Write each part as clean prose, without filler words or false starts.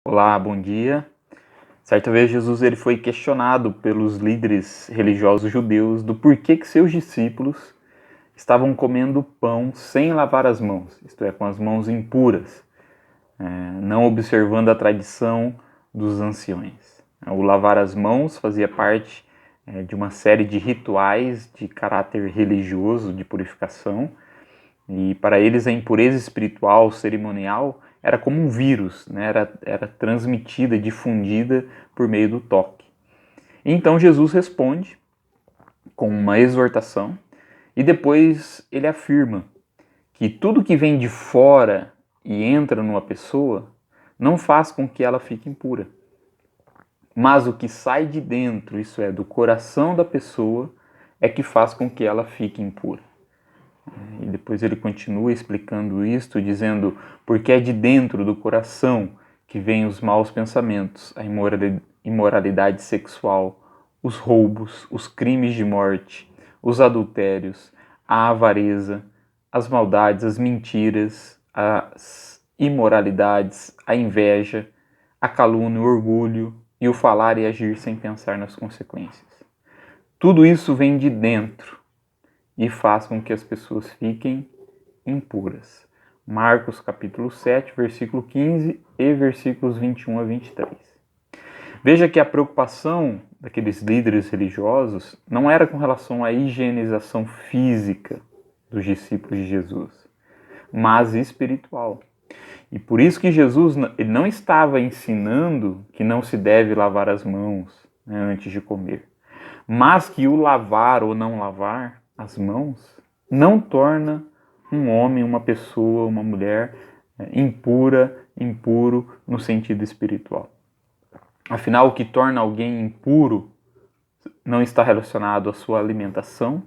Olá, bom dia. Certa vez Jesus ele foi questionado pelos líderes religiosos judeus do porquê que seus discípulos estavam comendo pão sem lavar as mãos, isto é, com as mãos impuras, não observando a tradição dos anciões. O lavar as mãos fazia parte de uma série de rituais de caráter religioso, de purificação, e para eles a impureza espiritual, cerimonial, era como um vírus, né? era transmitida, difundida por meio do toque. Então Jesus responde com uma exortação e depois ele afirma que tudo que vem de fora e entra numa pessoa não faz com que ela fique impura. Mas o que sai de dentro, isso é, do coração da pessoa, é que faz com que ela fique impura. E depois ele continua explicando isto, dizendo: porque é de dentro do coração que vêm os maus pensamentos, a imoralidade sexual, os roubos, os crimes de morte, os adultérios, a avareza, as maldades, as mentiras, as imoralidades, a inveja, a calúnia, o orgulho e o falar e agir sem pensar nas consequências. Tudo isso vem de dentro e faz com que as pessoas fiquem impuras. Marcos capítulo 7, versículo 15 e versículos 21 a 23. Veja que a preocupação daqueles líderes religiosos não era com relação à higienização física dos discípulos de Jesus, mas espiritual. E por isso que Jesus ele não estava ensinando que não se deve lavar as mãos, né, antes de comer, mas que o lavar ou não lavar as mãos não torna um homem, uma pessoa, uma mulher impuro no sentido espiritual. Afinal, o que torna alguém impuro não está relacionado à sua alimentação,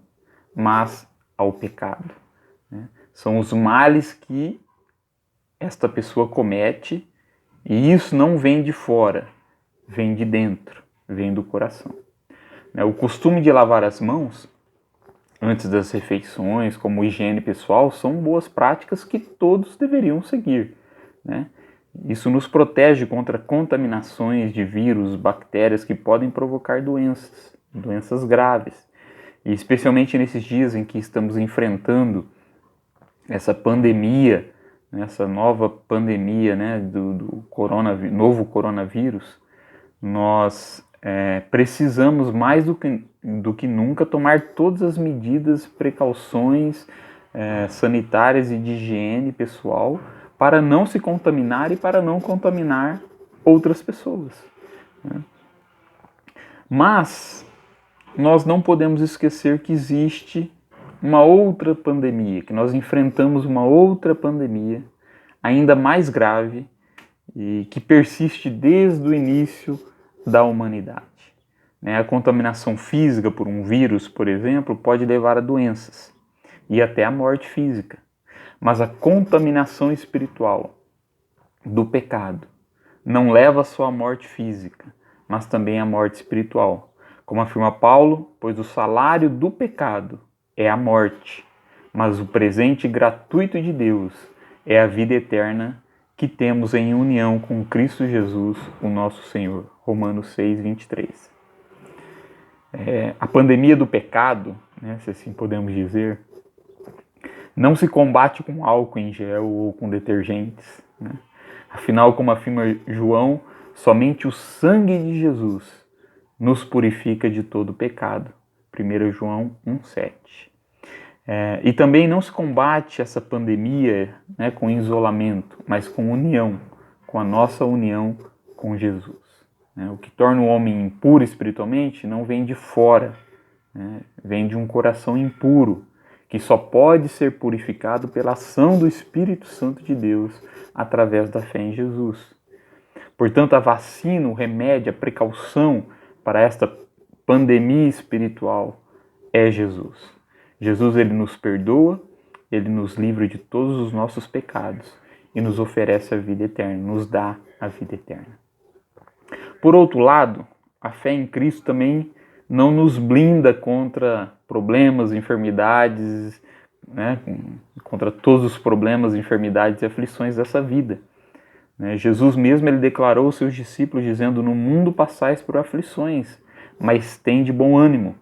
mas ao pecado. Né? São os males que esta pessoa comete, e isso não vem de fora, vem de dentro, vem do coração. O costume de lavar as mãos antes das refeições, como higiene pessoal, são boas práticas que todos deveriam seguir. Né? Isso nos protege contra contaminações de vírus, bactérias que podem provocar doenças graves. E especialmente nesses dias em que estamos enfrentando essa pandemia, essa nova pandemia, né, do novo coronavírus, nós precisamos mais do que nunca tomar todas as medidas, precauções sanitárias e de higiene pessoal para não se contaminar e para não contaminar outras pessoas. Né? Mas nós não podemos esquecer que existe uma outra pandemia, que nós enfrentamos uma outra pandemia ainda mais grave e que persiste desde o início da humanidade. A contaminação física por um vírus, por exemplo, pode levar a doenças e até a morte física. Mas a contaminação espiritual do pecado não leva só à morte física, mas também à morte espiritual. Como afirma Paulo, pois o salário do pecado é a morte, mas o presente gratuito de Deus é a vida eterna que temos em união com Cristo Jesus, o nosso Senhor. Romanos 6, 23. A pandemia do pecado, né, se assim podemos dizer, não se combate com álcool em gel ou com detergentes. Né? Afinal, como afirma João, somente o sangue de Jesus nos purifica de todo pecado. 1 João 1,7. E também não se combate essa pandemia, né, com isolamento, mas com união, com a nossa união com Jesus. Né? O que torna o homem impuro espiritualmente não vem de fora, né? Vem de um coração impuro, que só pode ser purificado pela ação do Espírito Santo de Deus através da fé em Jesus. Portanto, a vacina, o remédio, a precaução para esta pandemia espiritual é Jesus. Jesus, ele nos perdoa, ele nos livra de todos os nossos pecados e nos oferece a vida eterna, nos dá a vida eterna. Por outro lado, a fé em Cristo também não nos blinda contra problemas, enfermidades, né, contra todos os problemas, enfermidades e aflições dessa vida. né? Jesus mesmo ele declarou aos seus discípulos dizendo: no mundo passais por aflições, mas tende bom ânimo,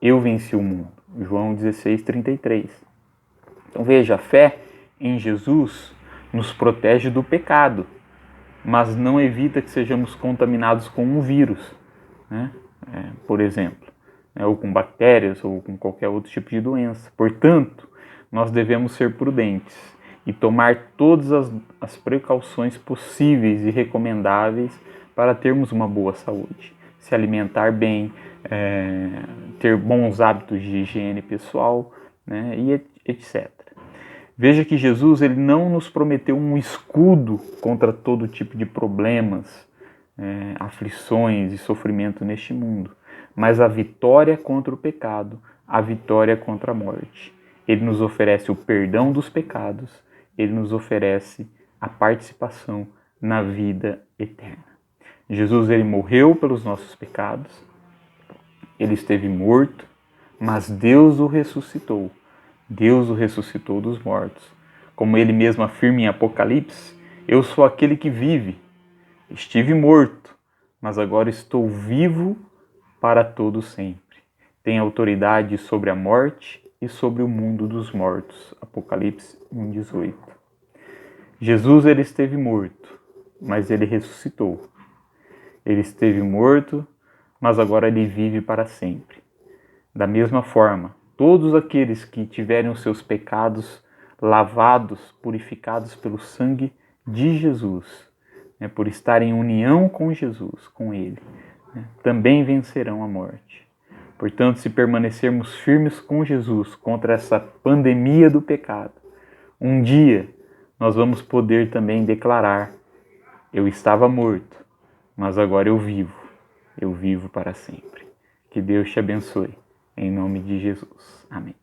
eu venci o mundo. João 16:33. Então veja, a fé em Jesus nos protege do pecado, mas não evita que sejamos contaminados com um vírus, né? Por exemplo, né? Ou com bactérias, ou com qualquer outro tipo de doença. Portanto, nós devemos ser prudentes e tomar todas as precauções possíveis e recomendáveis para termos uma boa saúde. Se alimentar bem, ter bons hábitos de higiene pessoal, né? E etc. Veja que Jesus ele não nos prometeu um escudo contra todo tipo de problemas, aflições e sofrimento neste mundo, mas a vitória contra o pecado, a vitória contra a morte. Ele nos oferece o perdão dos pecados, ele nos oferece a participação na vida eterna. Jesus ele morreu pelos nossos pecados, ele esteve morto, mas Deus o ressuscitou. Deus o ressuscitou dos mortos. Como ele mesmo afirma em Apocalipse: eu sou aquele que vive. Estive morto, mas agora estou vivo para todo sempre. Tenho autoridade sobre a morte e sobre o mundo dos mortos. Apocalipse 1:18. Jesus ele esteve morto, mas ele ressuscitou. Ele esteve morto, mas agora ele vive para sempre. Da mesma forma, todos aqueles que tiverem os seus pecados lavados, purificados pelo sangue de Jesus, né, por estar em união com Jesus, com Ele, né, também vencerão a morte. Portanto, se permanecermos firmes com Jesus contra essa pandemia do pecado, um dia nós vamos poder também declarar: eu estava morto, mas agora eu vivo para sempre. Que Deus te abençoe. Em nome de Jesus. Amém.